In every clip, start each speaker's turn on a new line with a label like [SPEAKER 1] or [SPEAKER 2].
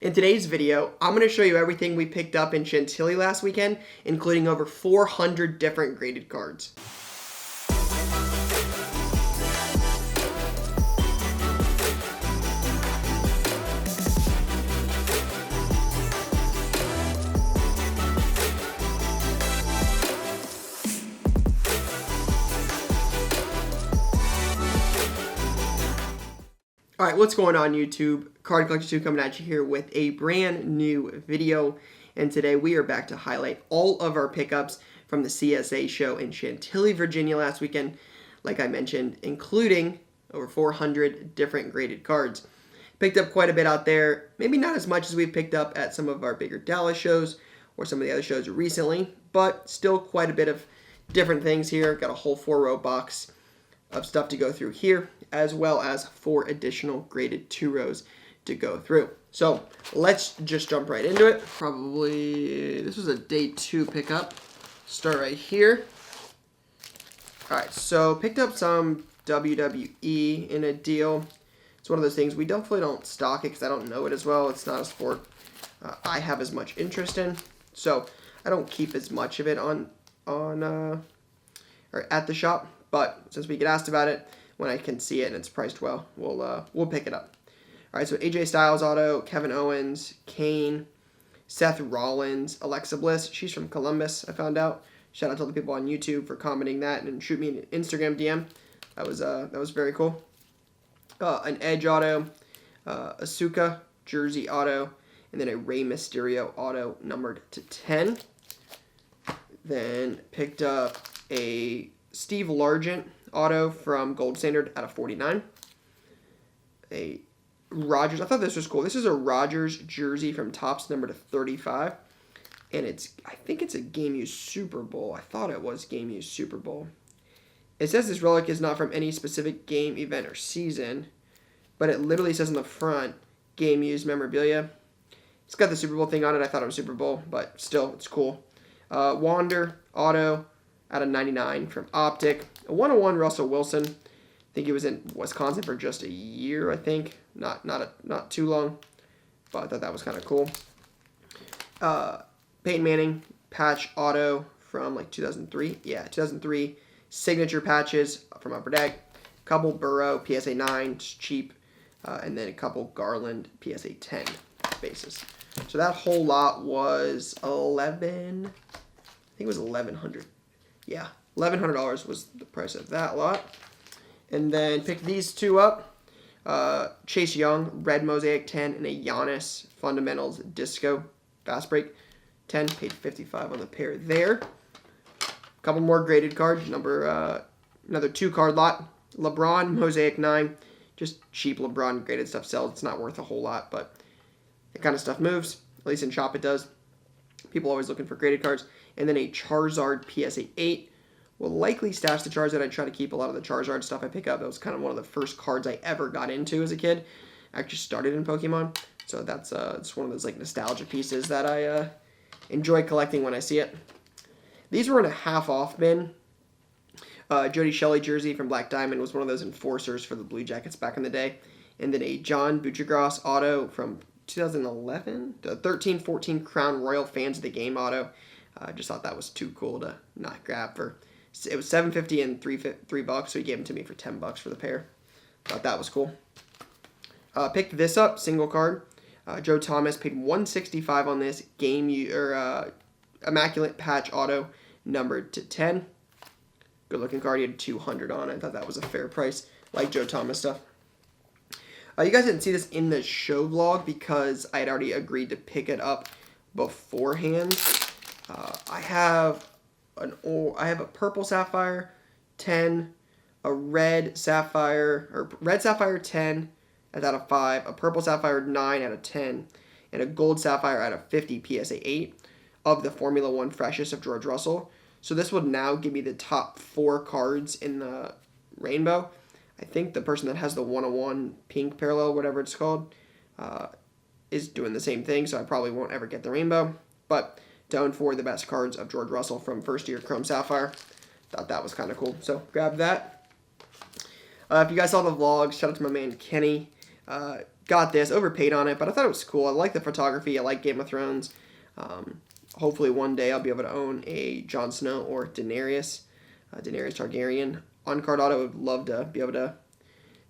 [SPEAKER 1] In today's video, I'm going to show you everything we picked up in Chantilly last weekend, including over 400 different graded cards. Alright, what's going on YouTube? Card Collector 2 coming at you here with a brand new video. And today we are back to highlight all of our pickups from the CSA show in Chantilly, Virginia last weekend. Like I mentioned, including over 400 different graded cards. Picked up quite a bit out there. Maybe not as much as we've picked up at some of our bigger Dallas shows or some of the other shows recently. But still quite a bit of different things here. Got a whole 4-row box of stuff to go through here, as well as 4 additional graded 2 rows to go through. So let's just jump right into it. Probably, this was a day 2 pickup. Start right here. Alright, so picked up some WWE in a deal. It's one of those things, we definitely don't stock it because I don't know it as well. It's not a sport I have as much interest in. So I don't keep as much of it on or at the shop. But since we get asked about it, when I can see it and it's priced well, we'll pick it up. All right, so AJ Styles auto, Kevin Owens, Kane, Seth Rollins, Alexa Bliss. She's from Columbus, I found out. Shout out to all the people on YouTube for commenting that and shoot me an Instagram DM. That was very cool. An Edge auto, Asuka jersey auto, and then a Rey Mysterio auto numbered to 10. Then picked up a Steve Largent auto from Gold Standard out of 49. A Rogers. I thought this was cool. This is a Rogers jersey from Topps number to 35. And I think it's a Game Used Super Bowl. I thought it was Game Used Super Bowl. It says this relic is not from any specific game, event, or season. But it literally says on the front, Game Used Memorabilia. It's got the Super Bowl thing on it. I thought it was Super Bowl, but still, it's cool. Wander auto out of 99 from Optic. A 101 Russell Wilson. I think he was in Wisconsin for just a year, I think. Not too long. But I thought that was kind of cool. Peyton Manning patch auto from like 2003. Yeah, 2003. Signature patches from Upper Deck. Couple Burrow PSA 9, cheap. And then a couple Garland PSA 10 bases. So that whole lot was I think it was $1,100. Yeah, $1,100 was the price of that lot. And then picked these two up. Chase Young, red Mosaic 10, and a Giannis Fundamentals Disco Fast Break 10. Paid $55 on the pair there. A couple more graded cards. Another 2-card lot. LeBron Mosaic 9. Just cheap LeBron graded stuff sells. It's not worth a whole lot, but that kind of stuff moves. At least in shop it does. People always looking for graded cards. And then a Charizard PSA 8. Will likely stash the Charizard. I try to keep a lot of the Charizard stuff I pick up. That was kind of one of the first cards I ever got into as a kid. I actually started in Pokemon. So that's it's one of those like nostalgia pieces that I enjoy collecting when I see it. These were in a half-off bin. Jody Shelley jersey from Black Diamond was one of those enforcers for the Blue Jackets back in the day. And then a John Buccigross auto from 2011. The 13-14 Crown Royal Fans of the Game auto. I just thought that was too cool to not grab for. It was $7.50 and $3, so he gave them to me for $10 for the pair. Thought that was cool. Picked this up, single card. Joe Thomas paid $165 on this Immaculate Patch auto, numbered to 10. Good looking card. He had 200 on it. I thought that was a fair price. Like Joe Thomas stuff. You guys didn't see this in the show vlog because I had already agreed to pick it up beforehand. I have a purple sapphire 10, a red sapphire 10 out of 5, a purple sapphire 9 out of 10, and a gold sapphire out of 50 PSA 8 of the Formula 1 freshest of George Russell. So this would now give me the top 4 cards in the rainbow. I think the person that has the 101 pink parallel, whatever it's called, is doing the same thing, so I probably won't ever get the rainbow. But down for the best cards of George Russell from first year Chrome Sapphire. Thought that was kind of cool. So grab that. If you guys saw the vlog, shout out to my man Kenny. got this, overpaid on it, but I thought it was cool. I like the photography. I like Game of Thrones. Hopefully one day I'll be able to own a Jon Snow or Daenerys Targaryen on-card auto. I would love to be able to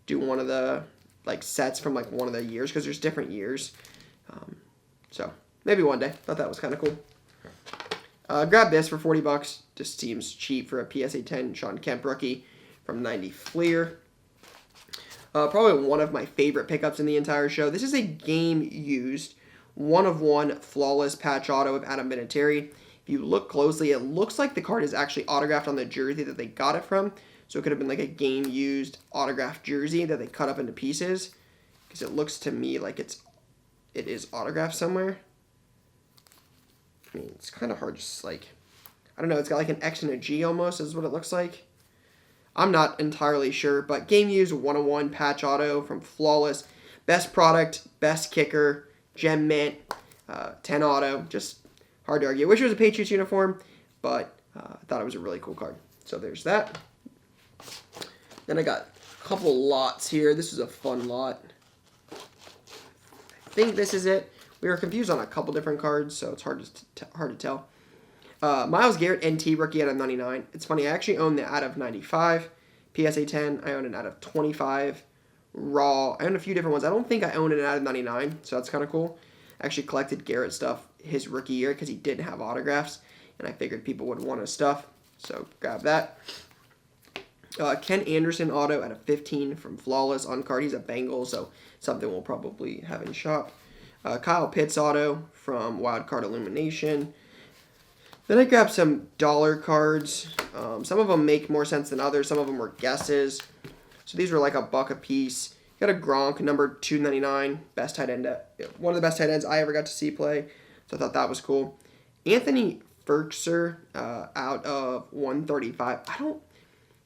[SPEAKER 1] do one of the like sets from like one of the years, because there's different years. So maybe one day. Thought that was kind of cool. Grab this for $40. Just seems cheap for a PSA 10 Sean Kemp rookie from 90 Fleer. Probably one of my favorite pickups in the entire show. This is a game used 1/1 flawless patch auto of Adam Benatari. If you look closely, it looks like the card is actually autographed on the jersey that they got it from. So it could have been like a game used autographed jersey that they cut up into pieces, because it looks to me like it is autographed somewhere. I mean, it's kind of hard, just like, I don't know, it's got like an X and a G almost, is what it looks like. I'm not entirely sure, but game used 1/1 patch auto from Flawless. Best product, best kicker, gem mint, 10 auto. Just hard to argue. I wish it was a Patriots uniform, but I thought it was a really cool card. So there's that. Then I got a couple lots here. This is a fun lot. I think this is it. We were confused on a couple different cards, so it's hard to tell. Myles Garrett NT rookie out of 99. It's funny, I actually own the out of 95 PSA 10. I own it out of 25 raw. I own a few different ones. I don't think I own it out of 99, so that's kind of cool. I actually collected Garrett stuff his rookie year because he didn't have autographs, and I figured people would want his stuff, so grab that. Ken Anderson auto out of 15 from Flawless on card. He's a Bengal, so something we'll probably have in shop. Kyle Pitts auto from Wildcard Illumination. Then I grabbed some dollar cards. Some of them make more sense than others. Some of them were guesses. So these were like $1 a piece. Got a Gronk, number 299, best tight end. One of the best tight ends I ever got to see play. So I thought that was cool. Anthony Ferkser out of 135.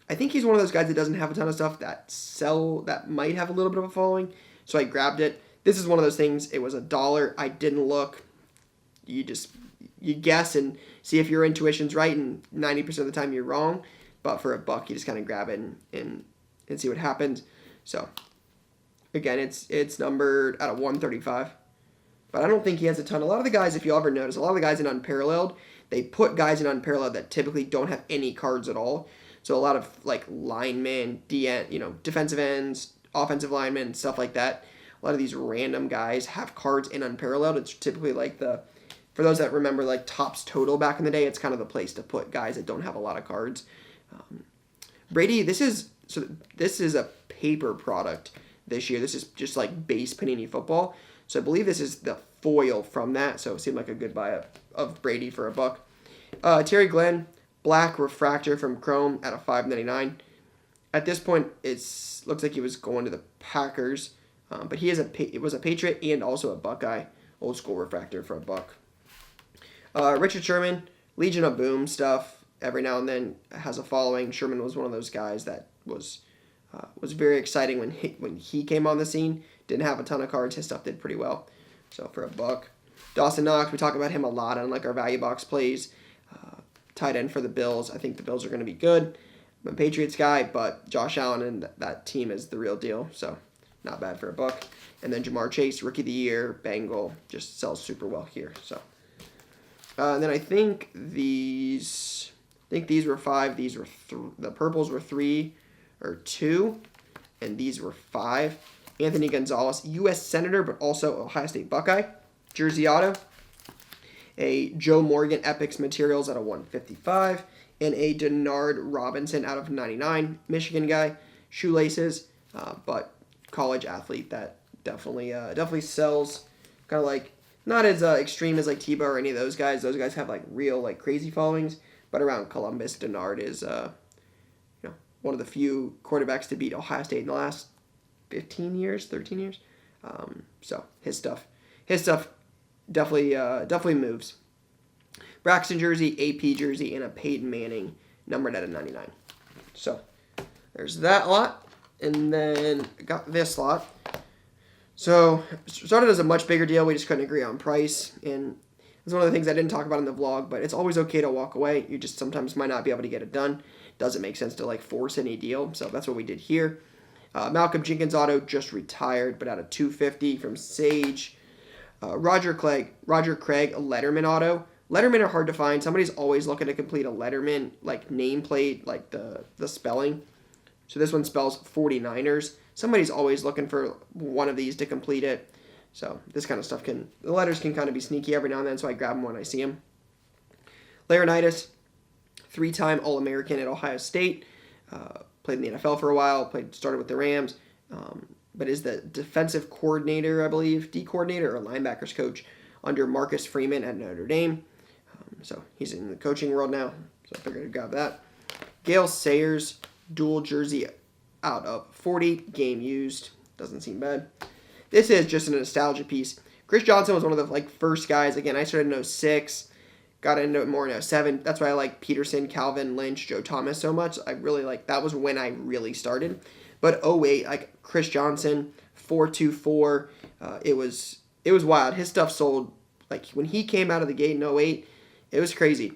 [SPEAKER 1] I think he's one of those guys that doesn't have a ton of stuff that might have a little bit of a following. So I grabbed it. This is one of those things. It was $1. I didn't look. You guess and see if your intuition's right, and 90% of the time you're wrong. But for $1, you just kind of grab it and see what happens. So again, it's numbered out of 135. But I don't think he has a ton. A lot of the guys, if you ever notice, a lot of the guys in Unparalleled, they put guys in Unparalleled that typically don't have any cards at all. So a lot of like linemen, defensive ends, offensive linemen, stuff like that. A lot of these random guys have cards in Unparalleled. It's typically like for those that remember like Topps Total back in the day, it's kind of the place to put guys that don't have a lot of cards. Brady, this is a paper product this year. This is just like base Panini football. So I believe this is the foil from that. So it seemed like a good buy of Brady for $1. Terry Glenn, black refractor from Chrome out of $5.99. At this point, it looks like he was going to the Packers. But it was a Patriot and also a Buckeye. Old school refractor for $1. Richard Sherman, Legion of Boom stuff. Every now and then has a following. Sherman was one of those guys that was very exciting when he came on the scene. Didn't have a ton of cards. His stuff did pretty well. So for $1. Dawson Knox, we talk about him a lot on like our value box plays. Tight end for the Bills. I think the Bills are going to be good. I'm a Patriots guy, but Josh Allen and that team is the real deal. So not bad for $1. And then Jamar Chase, Rookie of the Year, Bengal, just sells super well here. So, and then I think these were 5. These were the purples were 3 or 2, and these were 5. Anthony Gonzalez, U.S. Senator, but also Ohio State Buckeye, jersey auto. A Joe Morgan Epics Materials out of 155, and a Denard Robinson out of 99, Michigan guy, shoelaces, but college athlete that definitely sells. Kind of like not as extreme as like Tebow or any of those guys. Those guys have like real like crazy followings, but around Columbus, Denard is one of the few quarterbacks to beat Ohio State in the last 13 years. So his stuff definitely moves. Braxton jersey, AP jersey, and a Peyton Manning numbered out of 99. So there's that lot. And then I got this lot. So it started as a much bigger deal. We just couldn't agree on price. And it's one of the things I didn't talk about in the vlog, but it's always okay to walk away. You just sometimes might not be able to get it done. Doesn't make sense to like force any deal. So that's what we did here. Malcolm Jenkins auto just retired, but out of 250 from Sage. Roger Craig, a Letterman auto. Letterman are hard to find. Somebody's always looking to complete a Letterman, like nameplate, like the spelling. So this one spells 49ers. Somebody's always looking for one of these to complete it. So this kind of stuff the letters can kind of be sneaky every now and then, so I grab them when I see them. Laurinaitis, 3-time All-American at Ohio State. Played in the NFL for a while, started with the Rams, but is the defensive coordinator, I believe, D coordinator or linebackers coach under Marcus Freeman at Notre Dame. So he's in the coaching world now, so I figured I'd grab that. Gale Sayers, dual jersey out of 40, game used. Doesn't seem bad. This is just a nostalgia piece. Chris Johnson was one of the first guys. Again, I started in 06. Got into it more in 07. That's why I like Peterson, Calvin, Lynch, Joe Thomas so much. I really that was when I really started. But 08, like Chris Johnson, 424. It was wild. His stuff sold, like when he came out of the gate in 08, it was crazy.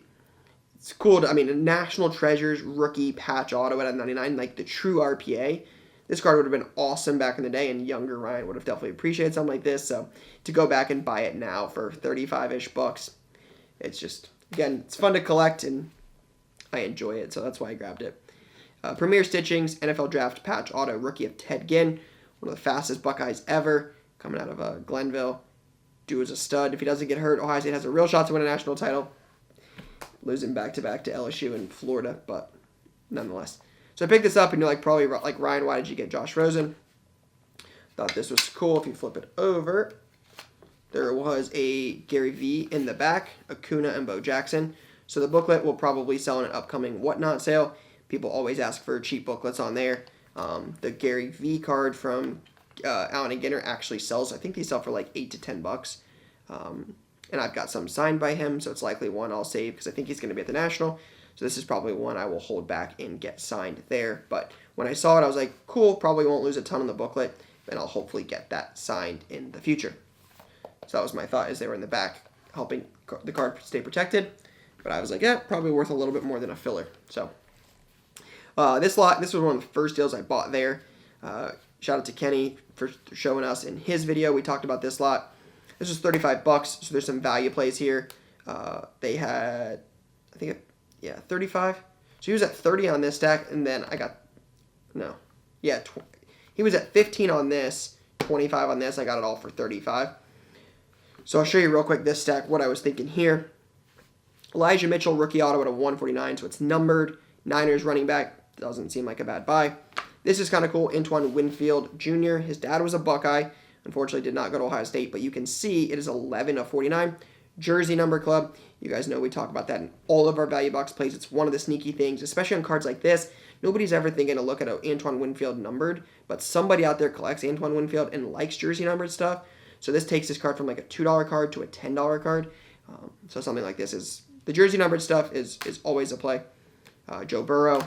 [SPEAKER 1] It's cool. A National Treasures rookie patch auto at 99, like the true RPA. This card would have been awesome back in the day, and younger Ryan would have definitely appreciated something like this. So to go back and buy it now for 35-ish bucks, it's just, again, it's fun to collect, and I enjoy it, so that's why I grabbed it. Premier Stitchings, NFL Draft Patch Auto, rookie of Ted Ginn, one of the fastest Buckeyes ever, coming out of Glenville. Dude is a stud. If he doesn't get hurt, Ohio State has a real shot to win a national title. Losing back-to-back to LSU and Florida, but nonetheless. So I picked this up, and you're probably like, Ryan, why did you get Josh Rosen? Thought this was cool. If you flip it over, there was a Gary V in the back, Acuna and Bo Jackson. So the booklet will probably sell in an upcoming Whatnot sale. People always ask for cheap booklets on there. The Gary V card from Allen and Ginter actually sells. I think they sell for like $8 to $10. And I've got some signed by him, so it's likely one I'll save because I think he's going to be at the National. So this is probably one I will hold back and get signed there. But when I saw it, I was like, cool, probably won't lose a ton on the booklet, and I'll hopefully get that signed in the future. So that was my thought as they were in the back, helping the card stay protected. But I was like, yeah, probably worth a little bit more than a filler. So this was one of the first deals I bought there. Shout out to Kenny for showing us in his video. We talked about this lot. This was $35, so there's some value plays here. They had, I think, 35. So he was at 30 on this stack, and then he was at 15 on this, 25 on this. I got it all for 35. So I'll show you real quick this stack, what I was thinking here. Elijah Mitchell, rookie auto at a 149, so it's numbered. Niners running back, doesn't seem like a bad buy. This is kind of cool. Antoine Winfield Jr., his dad was a Buckeye. Unfortunately, did not go to Ohio State, but you can see it is 11 of 49. Jersey number club. You guys know we talk about that in all of our value box plays. It's one of the sneaky things, especially on cards like this. Nobody's ever thinking to look at an Antoine Winfield numbered, but somebody out there collects Antoine Winfield and likes jersey numbered stuff. So this takes this card from like a $2 card to a $10 card. So something like this is, the jersey numbered stuff is always a play. Joe Burrow.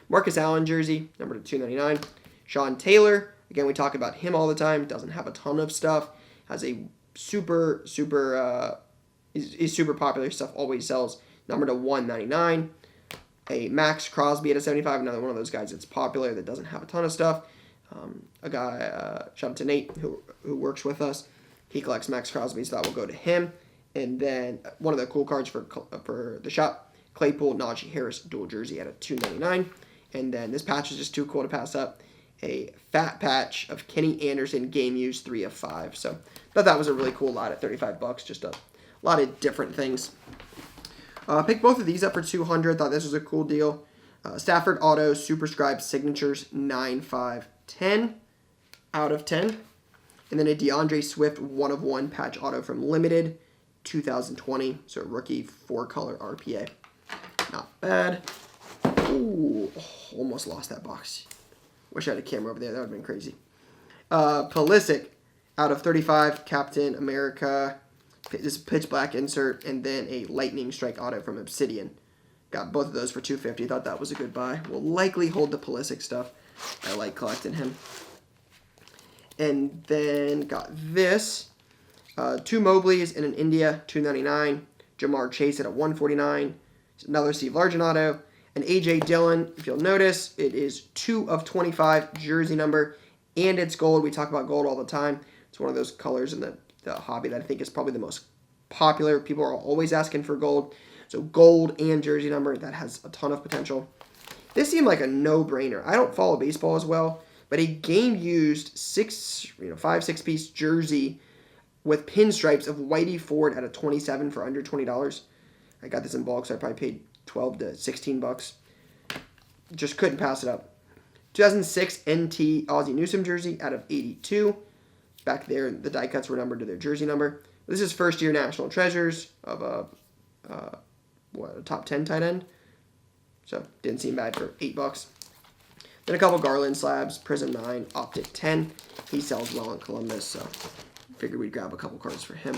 [SPEAKER 1] Marcus Allen jersey, number to 299. Sean Taylor. Again, we talk about him all the time. Doesn't have a ton of stuff. Has a super popular stuff. Always sells. Number to 199. A Max Crosby at a 75. Another one of those guys that's popular that doesn't have a ton of stuff. A guy, shout out to Nate, who works with us. He collects Max Crosby, so that will go to him. And then one of the cool cards for the shop, Claypool Najee Harris dual jersey at a 299. And then this patch is just too cool to pass up. A fat patch of Kenny Anderson game use 3 of 5. So thought that was a really cool lot at $35. Just a lot of different things. Picked both of these up for $200. Thought this was a cool deal. Stafford Auto Superscribed Signatures 9/5/10 out of 10. And then a DeAndre Swift 1 of 1 patch auto from Limited 2020. So a rookie 4-color RPA. Not bad. Ooh, almost lost that box. Wish I had a camera over there. That would have been crazy. Pulisic out of 35. Captain America. This pitch black insert. And then a lightning strike auto from Obsidian. Got both of those for $250. Thought that was a good buy. Will likely hold the Pulisic stuff. I like collecting him. And then got this. 2 Mobleys and an India, $299. Jamar Chase at a $149. Another Steve Largent auto. And A.J. Dillon, if you'll notice, it is 2 of 25 jersey number, and it's gold. We talk about gold all the time. It's one of those colors in the hobby that I think is probably the most popular. People are always asking for gold. So gold and jersey number, that has a ton of potential. This seemed like a no-brainer. I don't follow baseball as well, but a game-used 5-6-piece jersey with pinstripes of Whitey Ford at a 27 for under $20. I got this in bulk, so I probably paid 12 to $16. Just couldn't pass it up. 2006 NT Ozzie Newsome jersey out of 82. Back there, the die cuts were numbered to their jersey number. This is first-year National Treasures of a top 10 tight end. So, didn't seem bad for $8. Then a couple Garland slabs, Prism 9, Optic 10. He sells well in Columbus, so figured we'd grab a couple cards for him.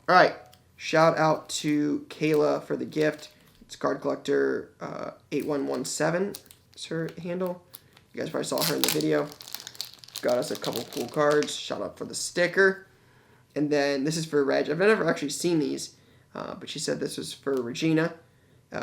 [SPEAKER 1] All right, shout out to Kayla for the gift. It's Card Collector 8117 is her handle. You guys probably saw her in the video. Got us a couple cool cards. Shout out for the sticker. And then this is for Reg. I've never actually seen these, but she said this was for Regina.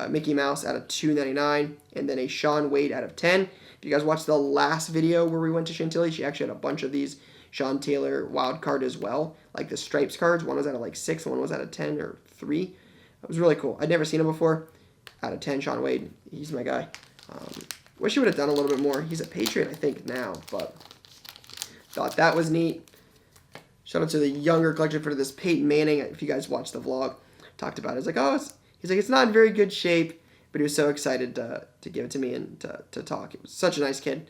[SPEAKER 1] Mickey Mouse out of $2.99, and then a Sean Wade out of 10. If you guys watched the last video where we went to Chantilly, she actually had a bunch of these Sean Taylor wild card as well, like the stripes cards. One was out of like 6, one was out of 10 or 3. It was really cool. I'd never seen him before. Out of 10, Sean Wade. He's my guy. Wish he would have done a little bit more. He's a Patriot, I think, now, but thought that was neat. Shout out to the younger collection for this Peyton Manning. If you guys watched the vlog, talked about it. It's like, he's like, it's not in very good shape, but he was so excited to give it to me and to talk. It was such a nice kid.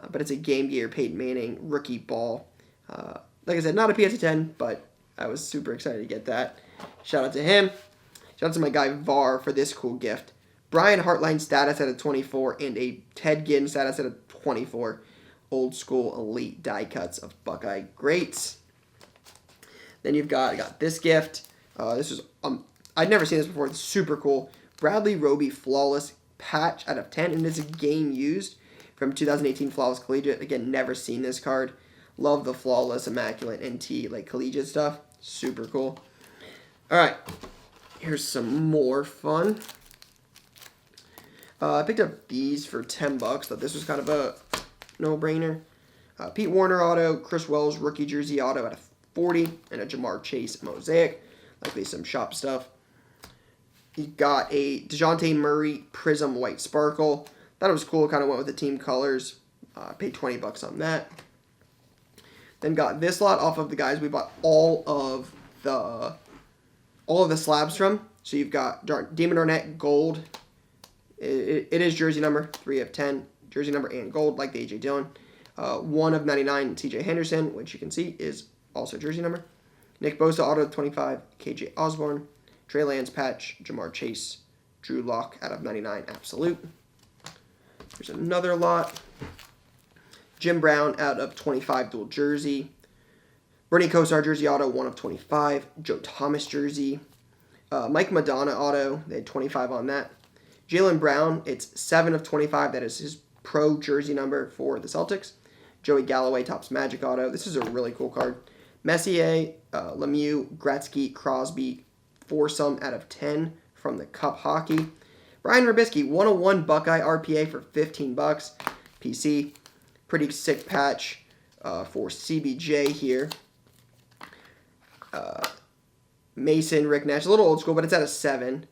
[SPEAKER 1] But it's a Game Gear Peyton Manning rookie ball. Like I said, not a PSA 10, but I was super excited to get that. Shout out to him. Shout out to my guy VAR for this cool gift. Brian Hartline status at a 24 and a Ted Ginn status at a 24. Old school elite die cuts of Buckeye greats. Then I got this gift. This was I'd never seen this before. It's super cool. Bradley Roby Flawless patch out of 10, and it's a game used from 2018 Flawless Collegiate. Again, never seen this card. Love the Flawless Immaculate NT like collegiate stuff. Super cool. All right, here's some more fun. I picked up these for $10. Thought this was kind of a no-brainer. Pete Warner auto, Chris Wells rookie jersey auto out of 40, and a Jamar Chase mosaic. Likely some shop stuff. You got a DeJounte Murray Prism White Sparkle. Thought it was cool. Kind of went with the team colors. Paid $20 on that. Then got this lot off of the guys we bought all of the slabs from. So you've got Damon Arnett gold. It is jersey number 3 of 10. Jersey number and gold, like the A.J. Dillon. 1 of 99 C.J. Henderson, which you can see is also jersey number. Nick Bosa auto 25. K.J. Osborne. Trey Lance patch. Jamar Chase. Drew Lock out of 99 absolute. Here's another lot. Jim Brown out of 25 dual jersey. Bernie Kosar jersey auto 1 of 25. Joe Thomas jersey. Mike Madonna auto. They had 25 on that. Jaylen Brown, it's 7 of 25. That is his pro jersey number for the Celtics. Joey Galloway, Topps Magic auto. This is a really cool card. Messier, Lemieux, Gretzky, Crosby, foursome out of 10 from the Cup Hockey. Brian Rubisky, 101 Buckeye RPA for $15. PC. Pretty sick patch for CBJ here. Mason, Rick Nash, a little old school, but it's at a 7.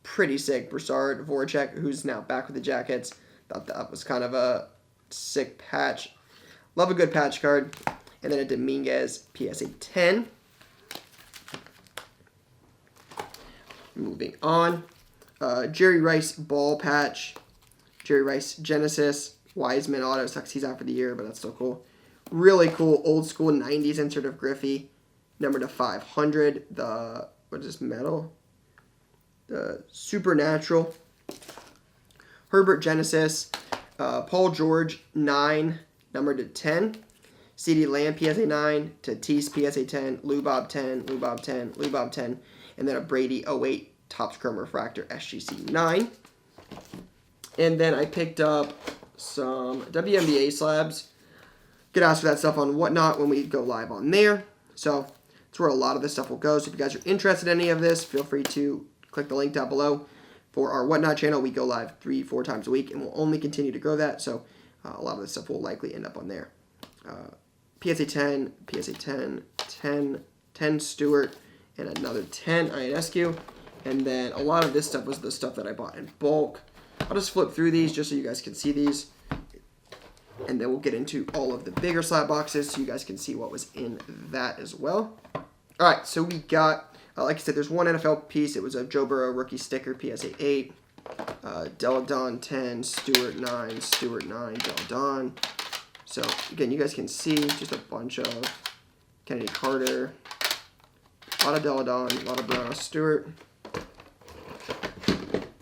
[SPEAKER 1] Pretty sick. Broussard, Voracek, who's now back with the Jackets. Thought that was kind of a sick patch. Love a good patch card. And then a Dominguez PSA 10. Moving on. Jerry Rice ball patch. Jerry Rice Genesis. Wiseman auto. Sucks he's out for the year, but that's still cool. Really cool old school 90s insert of Griffey. Number to 500. What is this, metal? The Supernatural. Herbert Genesis. Paul George 9. Number to 10. CeeDee Lamb PSA 9. Tatis PSA 10. Lou Bob 10. Lou Bob 10. Lou Bob 10. And then a Brady 08 Topps Chrome Refractor SGC 9. And then I picked up some WNBA slabs. Get asked for that stuff on Whatnot when we go live on there. So that's where a lot of this stuff will go. So if you guys are interested in any of this, feel free to click the link down below. for our Whatnot channel. We go live 3-4 times a week, and we'll only continue to grow that. So a lot of this stuff will likely end up on there. PSA 10, PSA 10, 10, 10 Stewart, and another 10 INSQ. And then a lot of this stuff was the stuff that I bought in bulk. I'll just flip through these just so you guys can see these. And then we'll get into all of the bigger slab boxes so you guys can see what was in that as well. All right, so we got, like I said, there's one NFL piece. It was a Joe Burrow rookie sticker, PSA 8. Deladon 10, Stewart 9, Stewart 9, Deladon. So, again, you guys can see just a bunch of Kennedy Carter. A lot of Deladon, a lot of Brown Stewart.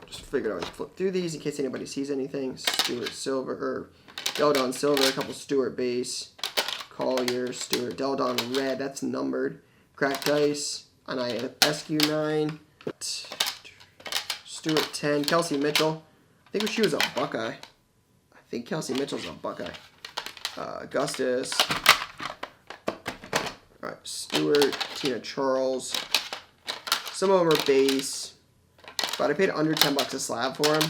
[SPEAKER 1] Just figured I would flip through these in case anybody sees anything. Stewart Silver, or Deladon Silver, a couple Stewart base. Collier, Stewart, Deladon Red, that's numbered. Cracked Ice, an ISQ 9. Stewart 10, Kelsey Mitchell. I think she was a Buckeye. I think Kelsey Mitchell's a Buckeye. Augustus. Alright, Stewart, Tina Charles. Some of them are base, but I paid under $10 a slab for them.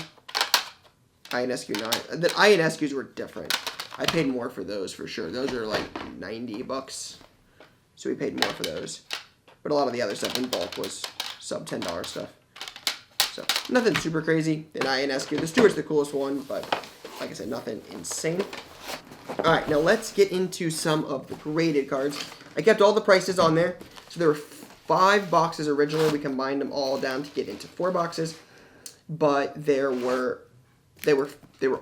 [SPEAKER 1] INSQ 9. The INSQs were different. I paid more for those for sure. Those are like $90. So we paid more for those. But a lot of the other stuff in bulk was sub $10 stuff. So nothing super crazy in INSQ. The Stewart's the coolest one, but like I said, nothing insane. Alright, now let's get into some of the graded cards. I kept all the prices on there. So there were 5 boxes originally. We combined them all down to get into 4 boxes. But they were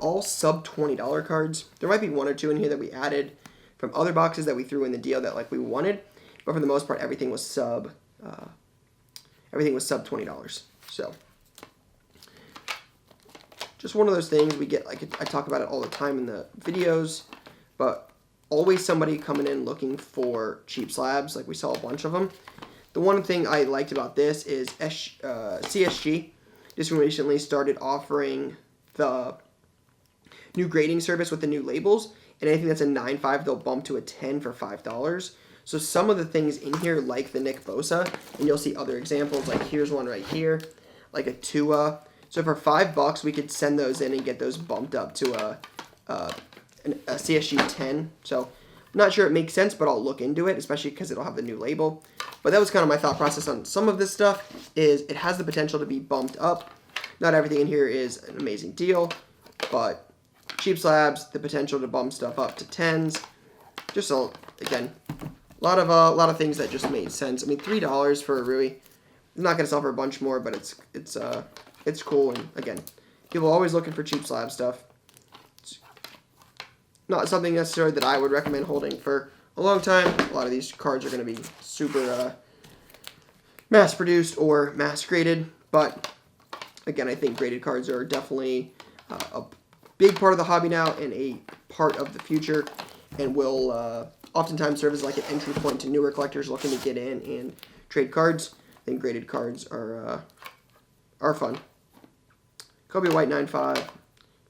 [SPEAKER 1] all sub $20 cards. There might be 1 or 2 in here that we added from other boxes that we threw in the deal that like we wanted. But for the most part, everything was sub $20. So just one of those things we get, like I talk about it all the time in the videos, but always somebody coming in looking for cheap slabs. Like we saw a bunch of them. The one thing I liked about this is CSG just recently started offering the new grading service with the new labels, and anything that's a 9.5 they'll bump to a 10 for $5. So some of the things in here, like the Nick Bosa, and you'll see other examples, like here's one right here, like a Tua. So for $5, we could send those in and get those bumped up to a CSG 10. So I'm not sure it makes sense, but I'll look into it, especially because it'll have the new label. But that was kind of my thought process on some of this stuff, is it has the potential to be bumped up. Not everything in here is an amazing deal, but cheap slabs, the potential to bump stuff up to 10s. Just, again, a lot of things that just made sense. I mean, $3 for a Rui. I'm not going to sell for a bunch more, but it's cool. And again, people are always looking for cheap slab stuff. It's not something necessarily that I would recommend holding for a long time. A lot of these cards are going to be super mass-produced or mass-graded. But again, I think graded cards are definitely a big part of the hobby now and a part of the future, and will oftentimes serve as like an entry point to newer collectors looking to get in and trade cards. I think graded cards are fun. Kobe White 9.5.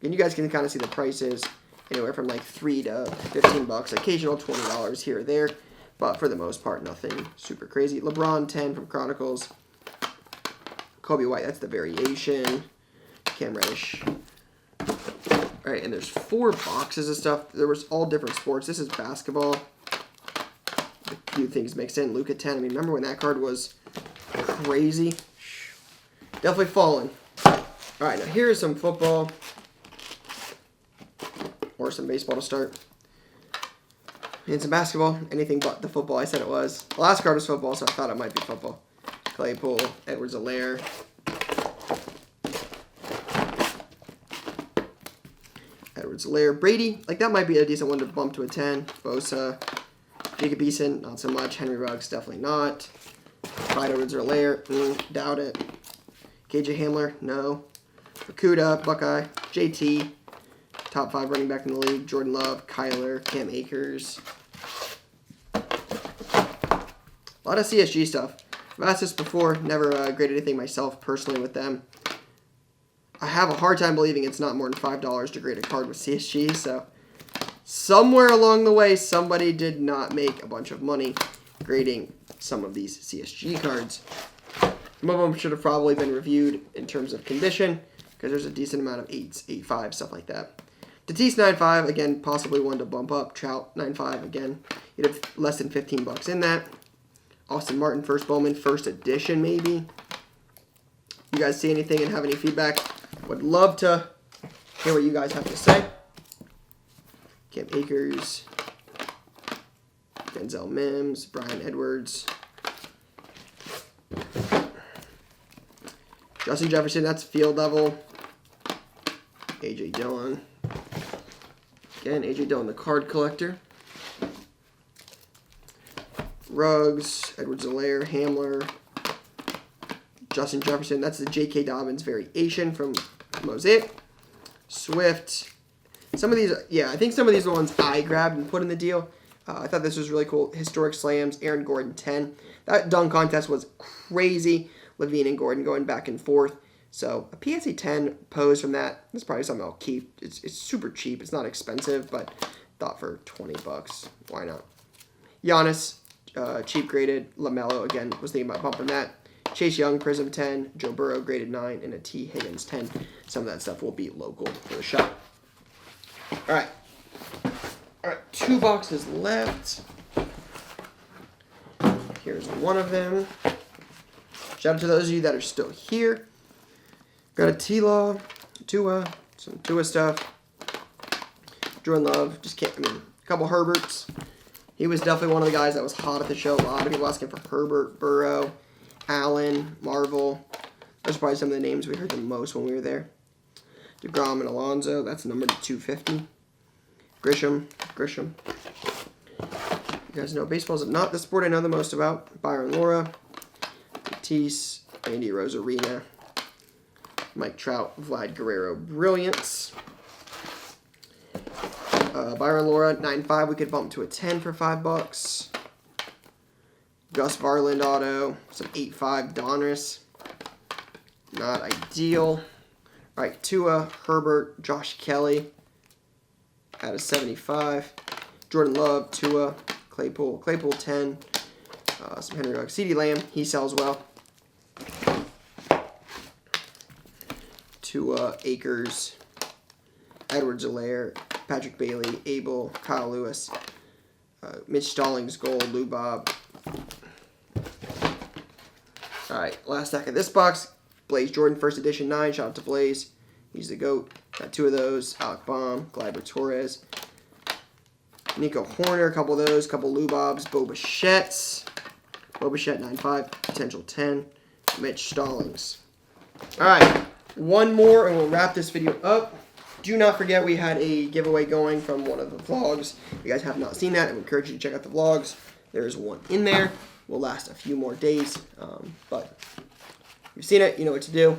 [SPEAKER 1] And you guys can kind of see the prices anywhere from like $3 to $15. Occasional $20 here or there, but for the most part, nothing super crazy. LeBron 10 from Chronicles. Kobe White, that's the variation. Cam Reddish. All right, and there's 4 boxes of stuff. There was all different sports. This is basketball. A few things mixed in. Luka 10. I mean, remember when that card was crazy? Definitely fallen. All right, now here's some football. Or some baseball to start. And some basketball. Anything but the football I said it was. The last card was football, so I thought it might be football. Claypool, Edwards-Helaire. Edwards-Helaire. Brady, like that might be a decent one to bump to a 10. Bosa. Jacob Eason, not so much. Henry Ruggs, definitely not. Clyde Edwards-Helaire, doubt it. KJ Hamler, no. Okuda, Buckeye. JT, top 5 running back in the league. Jordan Love, Kyler, Cam Akers. A lot of CSG stuff. I've asked this before, never graded anything myself personally with them. I have a hard time believing it's not more than $5 to grade a card with CSG, so somewhere along the way, somebody did not make a bunch of money grading some of these CSG cards. Some of them should have probably been reviewed in terms of condition, because there's a decent amount of 8s, 8.5, stuff like that. Tatis 9.5, again, possibly one to bump up. Trout 9.5, again, you'd have less than $15 in that. Austin Martin, first Bowman, first edition, maybe. You guys see anything and have any feedback? Would love to hear what you guys have to say. Cam Akers, Denzel Mims, Brian Edwards, Justin Jefferson, that's field level. A.J. Dillon. Again, A.J. Dillon, the card collector. Ruggs, Edwards-Helaire, Hamler, Justin Jefferson. That's the J.K. Dobbins variation from Mosaic. Swift. Some of these, yeah, I think some of these are the ones I grabbed and put in the deal. I thought this was really cool. Historic Slams, Aaron Gordon 10. That dunk contest was crazy. Levine and Gordon going back and forth. So a PSA 10 pose from that. That's probably something I'll keep. It's super cheap. It's not expensive, but thought for $20. Why not? Giannis, cheap graded. LaMelo, again, was thinking about bumping that. Chase Young, Prism 10. Joe Burrow, graded 9. And a T. Higgins 10. Some of that stuff will be local for the shop. All right. 2 boxes left. Here's one of them. Shout out to those of you that are still here. Got a T-Law, Tua, some Tua stuff. Jordan Love, just can't, a couple Herberts. He was definitely one of the guys that was hot at the show. A lot of people asking for Herbert, Burrow, Allen, Marvel. Those are probably some of the names we heard the most when we were there. DeGrom and Alonzo, that's numbered to 250. Grisham. You guys know baseball is not the sport I know the most about. Byron Laura, Tatis, Andy Rosarina, Mike Trout, Vlad Guerrero, Brilliance. Byron Laura, 9.5. We could bump to a 10 for $5. Gus Varland auto, some 8.5 Donruss. Not ideal. All right, Tua, Herbert, Josh Kelly at a 75. Jordan Love, Tua, Claypool 10. Some Henry Ruggs. CeeDee Lamb, he sells well. Tua, Akers, Edwards-Helaire, Patrick Bailey, Abel, Kyle Lewis, Mitch Stallings, gold, Lou Bob. All right, last stack of this box. Blaze Jordan, first edition 9. Shout out to Blaze. He's the GOAT. Got 2 of those. Alec Baum, Gleyber Torres, Nico Horner, a couple of those. Couple Lou Bobs. Bo Bichette's. Bo Bichette, 9.5. Potential 10. Mitch Stallings. All right, one more and we'll wrap this video up. Do not forget we had a giveaway going from one of the vlogs. If you guys have not seen that, I would encourage you to check out the vlogs. There's one in there. Will last a few more days, but if you've seen it, you know what to do.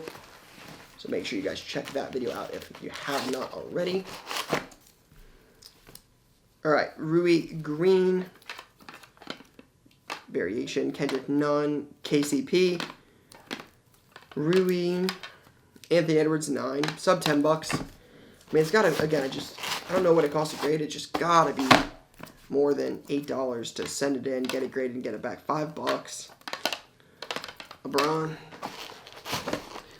[SPEAKER 1] So make sure you guys check that video out if you have not already. All right, Rui Green, variation, Kendrick Nunn, KCP, Rui, Anthony Edwards, 9, sub $10. It's gotta, again, I don't know what it costs to grade. It just gotta be more than $8 to send it in, get it graded, and get it back. $5. LeBron.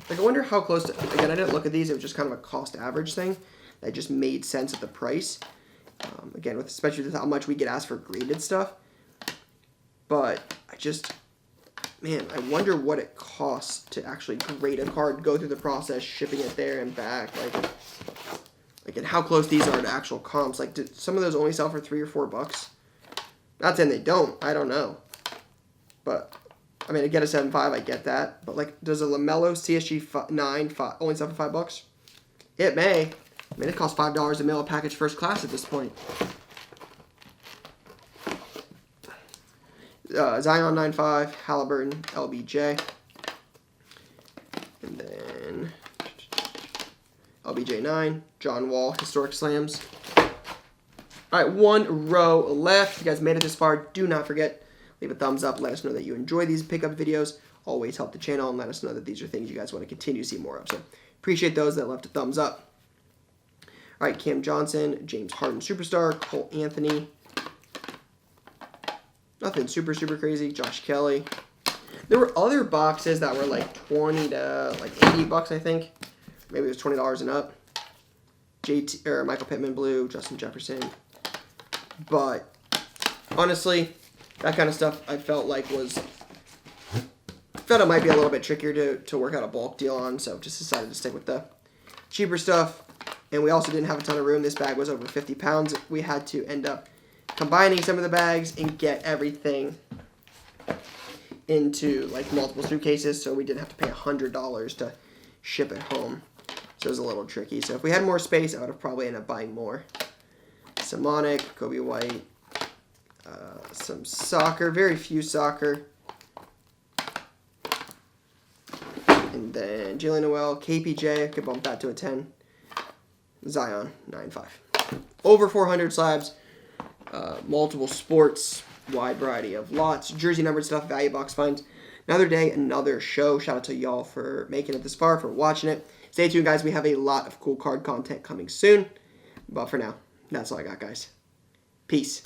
[SPEAKER 1] Like, I wonder how close to, again, I didn't look at these. It was just kind of a cost average thing that just made sense at the price. Again, especially with how much we get asked for graded stuff. But man, I wonder what it costs to actually grade a card, go through the process, shipping it there and back. Like, and how close these are to actual comps. Like, do some of those only sell for $3 or $4? Not saying they don't. I don't know. But, I mean, to get a 7.5, I get that. But, like, does a LaMelo CSG 9 only sell for $5? It may. I mean, it costs $5 to mail a package first class at this point. Zion 9.5, Halliburton, LBJ. And then LBJ 9, John Wall, Historic Slams. All right, one row left. If you guys made it this far, do not forget, leave a thumbs up. Let us know that you enjoy these pickup videos. Always help the channel and let us know that these are things you guys want to continue to see more of. So appreciate those that left a thumbs up. All right, Cam Johnson, James Harden Superstar, Cole Anthony. Nothing super crazy. Josh Kelly. There were other boxes that were like 20 to like $80, I think. Maybe it was $20 and up. JT or Michael Pittman blue, Justin Jefferson. But honestly, that kind of stuff I felt like it might be a little bit trickier to work out a bulk deal on, so just decided to stick with the cheaper stuff. And we also didn't have a ton of room. This bag was over 50 pounds. We had to end up combining some of the bags and get everything into like multiple suitcases, so we didn't have to pay $100 to ship it home. So it was a little tricky. So if we had more space, I would have probably ended up buying more. Simonic, Kobe White, some soccer, very few soccer. And then Jalen Noel, KPJ, I could bump that to a 10. Zion, 9.5. Over 400 slabs, multiple sports, wide variety of lots, jersey numbered stuff, value box finds. Another day, another show. Shout out to y'all for making it this far, for watching it. Stay tuned, guys. We have a lot of cool card content coming soon. But for now, that's all I got, guys. Peace.